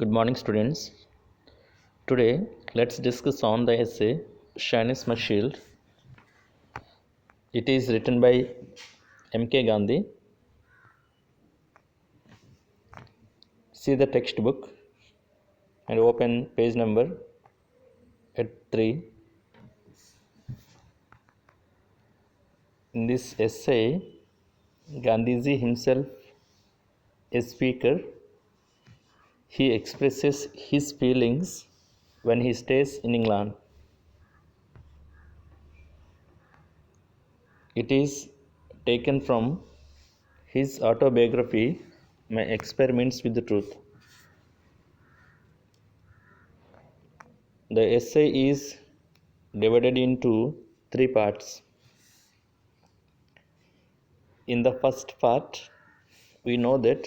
Good morning, students. Today, let's discuss on the essay Shyness My Shield. It is written by M.K. Gandhi. See the textbook and open page number at 3. In this essay, Gandhiji himself, a speaker, he expresses his feelings when he stays in England. It is taken from his autobiography, My Experiments with the Truth. The essay is divided into 3 parts. In the first part, we know that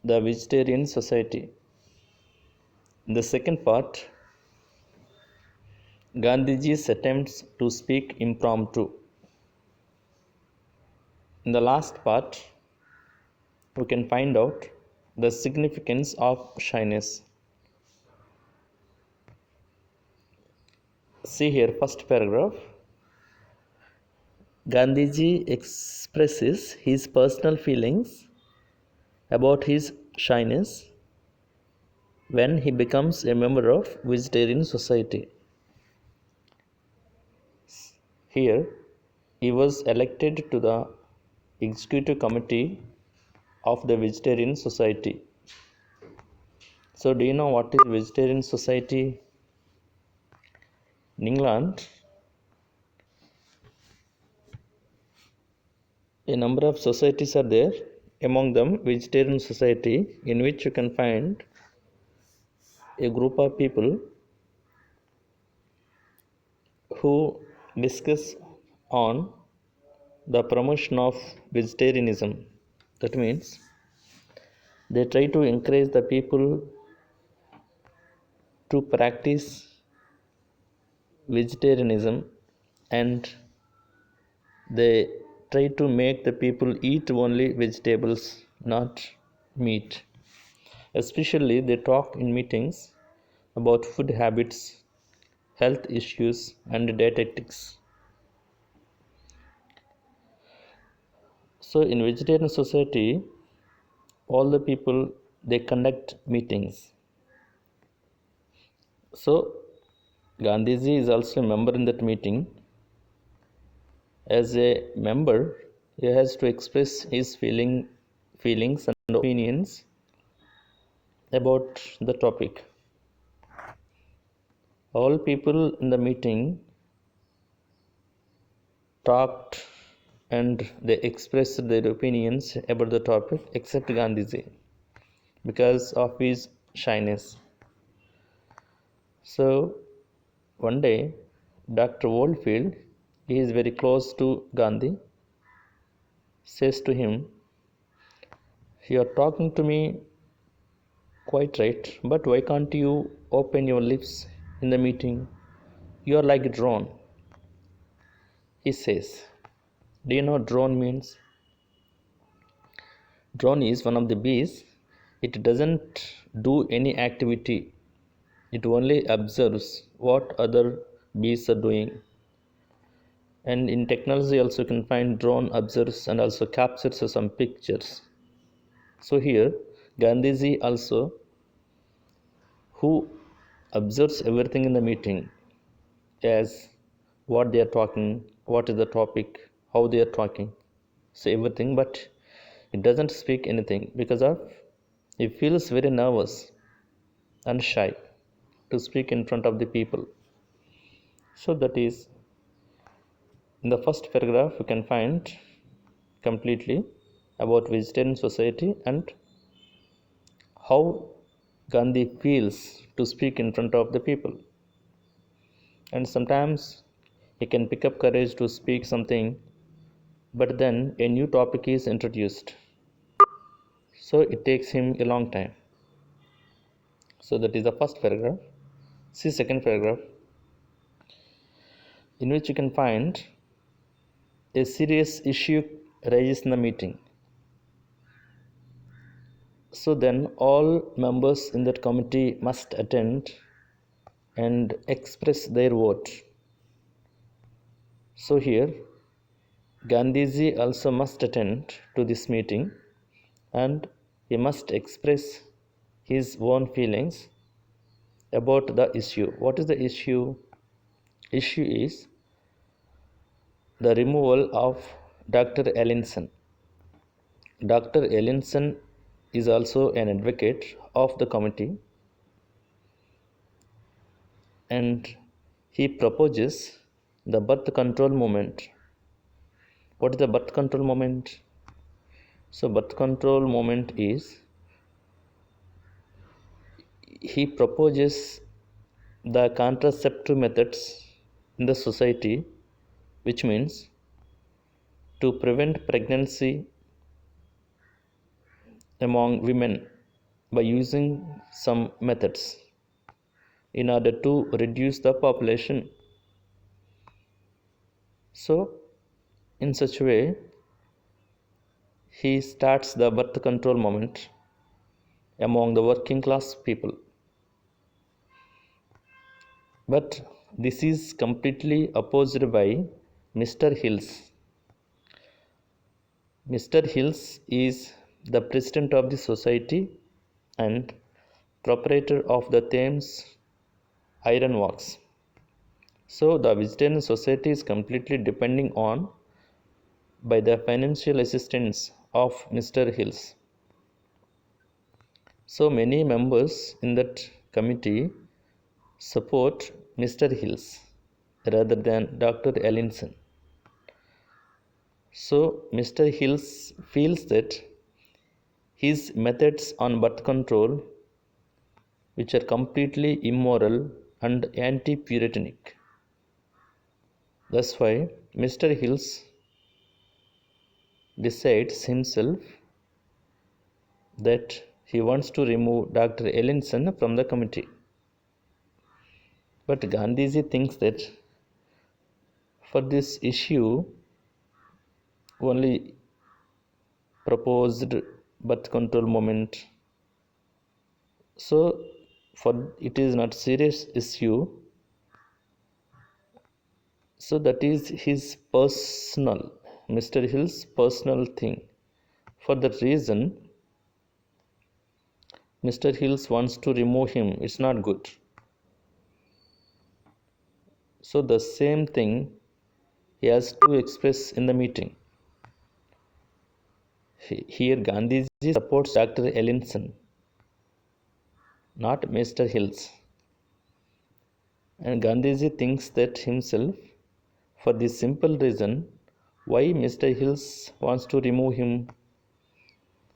the vegetarian society. In the second part, Gandhiji's attempts to speak impromptu. In the last part, we can find out the significance of shyness. See here, first paragraph. Gandhiji expresses his personal feelings about his shyness when he becomes a member of vegetarian society. Here, he was elected to the executive committee of the vegetarian society. So, do you know what is vegetarian society? In England, a number of societies are there. Among them, vegetarian society, in which you can find a group of people who discuss on the promotion of vegetarianism. That means they try to encourage the people to practice vegetarianism, and they try to make the people eat only vegetables, not meat. Especially, they talk in meetings about food habits, health issues, and dietetics. So, in vegetarian society, all the people they conduct meetings. So, Gandhiji is also a member in that meeting. As a member, he has to express his feelings and opinions about the topic. All people in the meeting talked and they expressed their opinions about the topic except Gandhiji because of his shyness. So one day, Dr. Oldfield, he is very close to Gandhi, says to him, "You are talking to me quite right, but why can't you open your lips in the meeting? You are like a drone." He says, "Do you know what drone means? Drone is one of the bees. It doesn't do any activity. It only observes what other bees are doing. And in technology also you can find drone observes and also captures some pictures." So here Gandhiji also, who observes everything in the meeting, as what they are talking, what is the topic, how they are talking, so everything, but it doesn't speak anything because of he feels very nervous and shy to speak in front of the people. So that is in the first paragraph you can find completely about vegetarian society and how Gandhi feels to speak in front of the people. And sometimes he can pick up courage to speak something, but then a new topic is introduced. So it takes him a long time. So that is the first paragraph. See second paragraph, in which you can find a serious issue arises in the meeting. So then all members in that committee must attend and express their vote. So here Gandhiji also must attend to this meeting and he must express his own feelings about the issue. What is the issue? Issue is the removal of Dr. Ellinson. Dr. Ellinson is also an advocate of the committee and he proposes the birth control movement. What is the birth control movement? So birth control movement is he proposes the contraceptive methods in the society, which means to prevent pregnancy among women by using some methods in order to reduce the population. So in such a way he starts the birth control movement among the working class people. But this is completely opposed by Mr. Hills. Mr. Hills is the president of the society and proprietor of the Thames Iron Works. So the vegetarian society is completely depending on by the financial assistance of Mr. Hills. So many members in that committee support Mr. Hills rather than Dr. Ellinson. So Mr. Hills feels that his methods on birth control, which are completely immoral and anti-Puritanic. That's why Mr. Hills decides himself that he wants to remove Dr. Ellinson from the committee. But Gandhiji thinks that for this issue only proposed birth control movement, so for it is not serious issue, so that is his personal, Mr. Hill's personal thing. For that reason Mr. Hills wants to remove him. It's not good. So the same thing he has to express in the meeting. Here Gandhiji supports Dr. Ellinson, not Mr. Hills. And Gandhiji thinks that himself for this simple reason why Mr. Hills wants to remove him.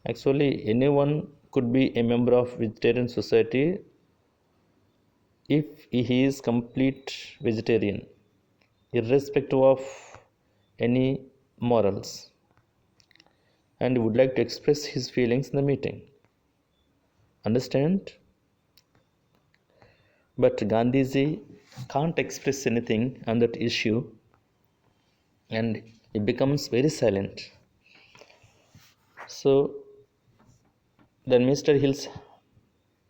Actually anyone could be a member of vegetarian society if he is complete vegetarian, irrespective of any morals, and would like to express his feelings in the meeting. Understand? But Gandhiji can't express anything on that issue and he becomes very silent. So then Mr. Hills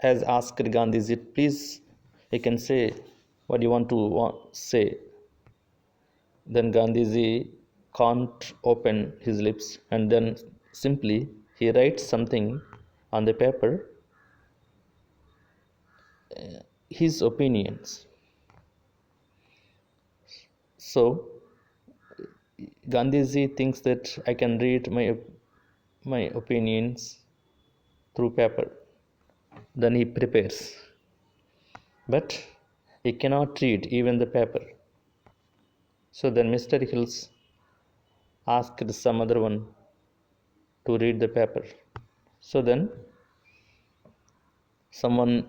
has asked Gandhiji, please, you can say what you want to say. Then Gandhiji can't open his lips and then simply he writes something on the paper, his opinions. So Gandhiji thinks that I can read my opinions through paper. Then he prepares, but he cannot read even the paper. So then Mr. Hills asked some other one to read the paper. So then someone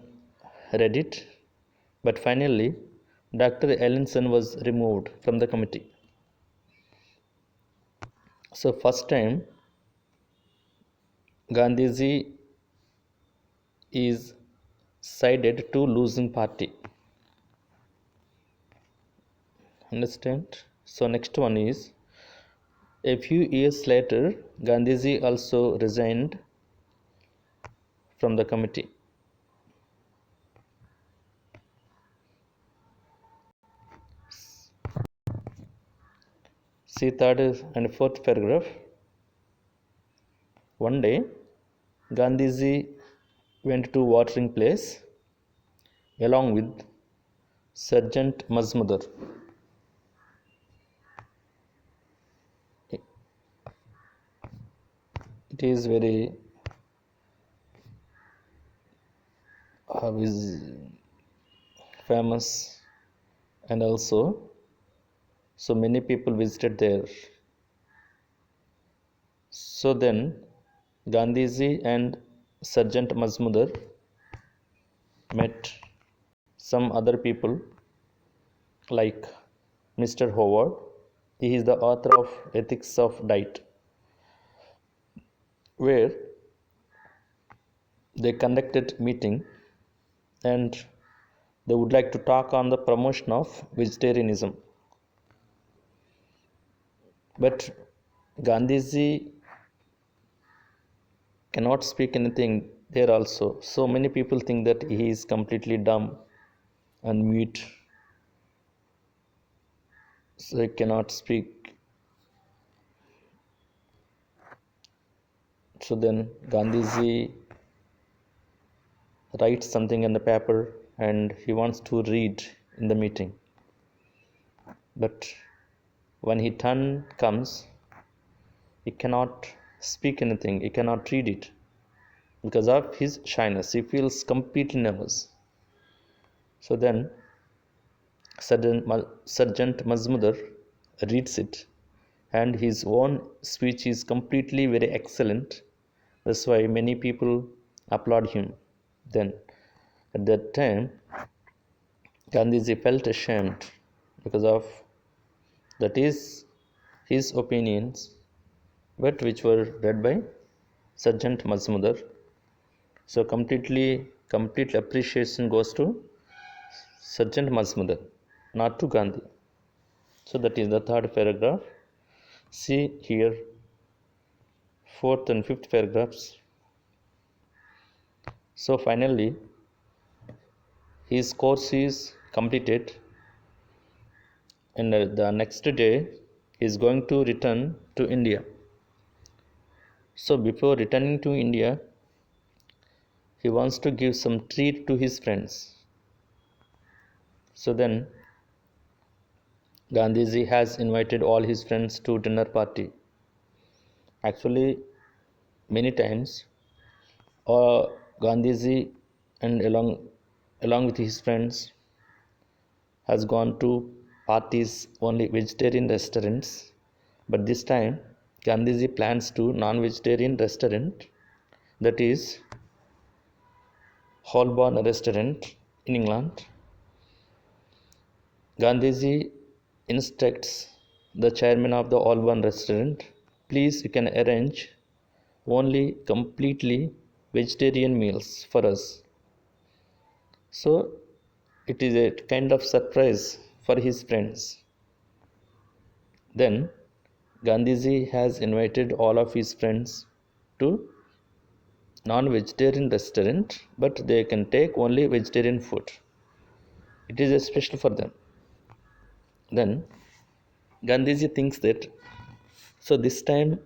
read it, but finally Dr. Ellinson was removed from the committee. So first time Gandhiji is sided to losing party. Understand? So next one is a few years later Gandhiji also resigned from the committee. See third and fourth paragraph. One day, Gandhiji went to watering place along with Sergeant Mazmudar. It is very famous, and also so many people visited there. So then Gandhiji and Sergeant Mazmudar met some other people like Mr. Howard. He is the author of Ethics of Diet, where they conducted meeting and they would like to talk on the promotion of vegetarianism. But Gandhiji cannot speak anything there also. So many people think that he is completely dumb and mute. So he cannot speak. So then Gandhiji writes something in the paper and he wants to read in the meeting. But when his turn comes, he cannot speak anything, he cannot read it because of his shyness. He feels completely nervous. So then Sergeant Mazmudar reads it, and his own speech is completely very excellent. That's why many people applaud him. Then at that time, Gandhiji felt ashamed because of that is his opinions, but which were read by Sergeant Mazmudar. So complete appreciation goes to Sergeant Mazmudar, not to Gandhi. So that is the third paragraph. See here, fourth and fifth paragraphs. So finally, his course is completed, and the next day he is going to return to India. So before returning to India, he wants to give some treat to his friends. So then Gandhiji has invited all his friends to dinner party. Actually, many times, Gandhiji and along with his friends has gone to parties only vegetarian restaurants. But this time, Gandhiji plans to non-vegetarian restaurant, that is Holborn restaurant in England. Gandhiji instructs the chairman of the Holborn restaurant, please you can arrange only completely vegetarian meals for us. So it is a kind of surprise for his friends. Then Gandhiji has invited all of his friends to non-vegetarian restaurant, but they can take only vegetarian food. It is special for them. Then Gandhiji thinks that so this time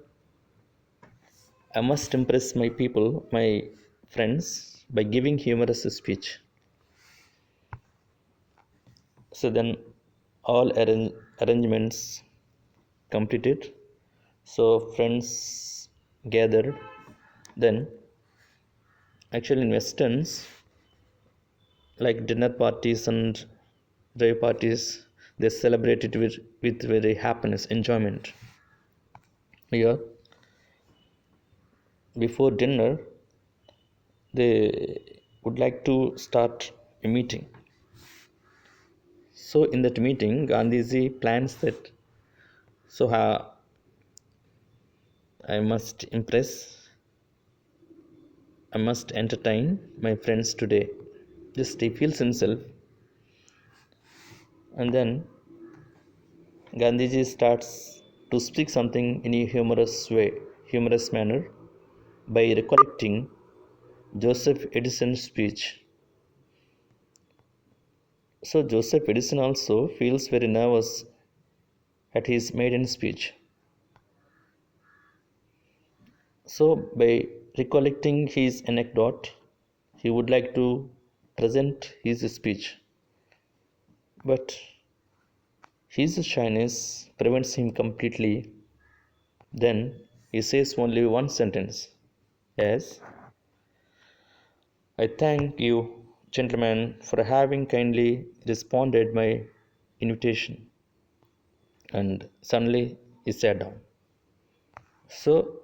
I must impress my people, my friends, by giving humorous speech. So then all arrangements completed. So friends gathered. Then actually in westerns, like dinner parties and rave parties, they celebrate it with very happiness, enjoyment. Here, before dinner, they would like to start a meeting. So in that meeting, Gandhiji plans that so I must impress, I must entertain my friends today. Just he feels himself, and then Gandhiji starts to speak something in a humorous way, humorous manner, by recollecting Joseph Edison's speech. So Joseph Edison also feels very nervous at his maiden speech. So by recollecting his anecdote, he would like to present his speech. But his shyness prevents him completely. Then he says only one sentence, as I thank you, gentlemen, for having kindly responded my invitation. And suddenly he sat down. So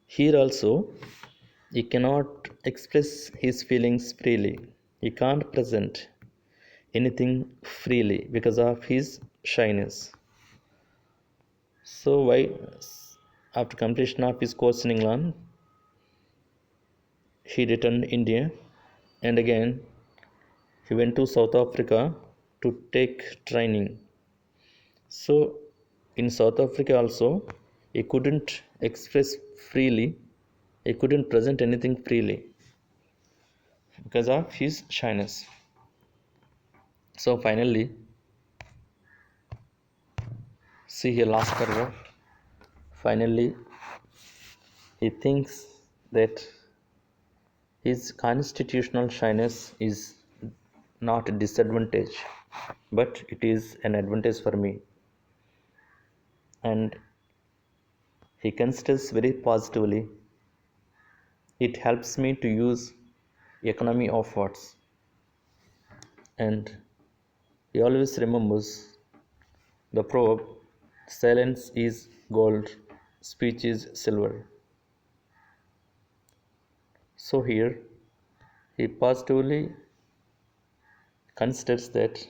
here also he cannot express his feelings freely. He can't present anything freely because of his shyness. So why after completion of his course in England, he returned India and again he went to South Africa to take training. So in South Africa also he couldn't express freely, he couldn't present anything freely because of his shyness. So finally, see here last paragraph. Finally, he thinks that his constitutional shyness is not a disadvantage, but it is an advantage for me. And he considers very positively. It helps me to use economy of words. And he always remembers the proverb, silence is gold, speech is silver. So here he positively considers that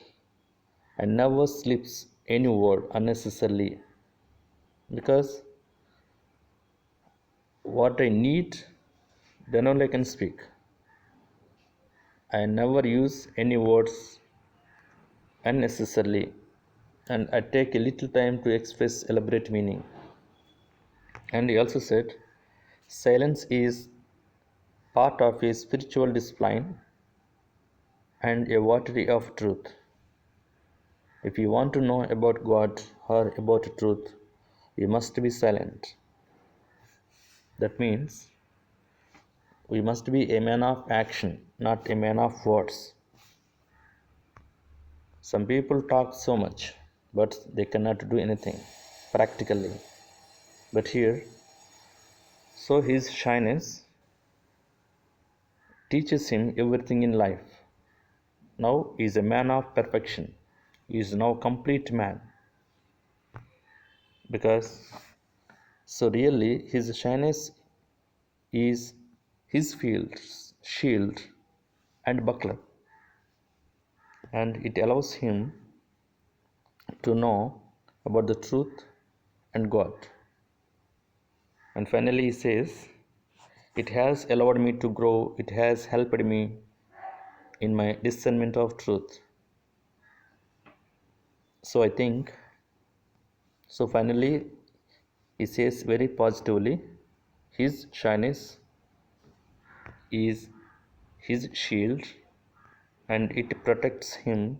I never slips any word unnecessarily because what I need, then only I can speak. I never use any words unnecessarily and I take a little time to express elaborate meaning. And he also said, silence is part of a spiritual discipline and a watery of truth. If you want to know about God or about truth, you must be silent. That means we must be a man of action, not a man of words. Some people talk so much, but they cannot do anything practically. But here, so his shyness teaches him everything in life. Now he is a man of perfection. He is now complete man. Because so really his shyness is his shield and buckler. And it allows him to know about the truth and God. And finally he says, it has allowed me to grow, it has helped me in my discernment of truth. So I think, so finally he says very positively, his shyness is his shield and it protects him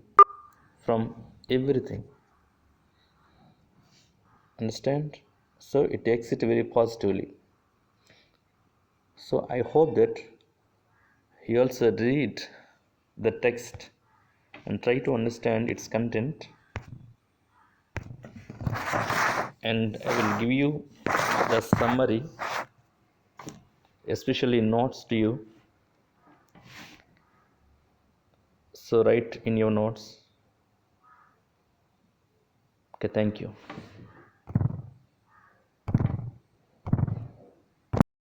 from everything. Understand? So it takes it very positively. So I hope that you also read the text and try to understand its content, and I will give you the summary, especially notes to you. So write in your notes. Okay, thank you.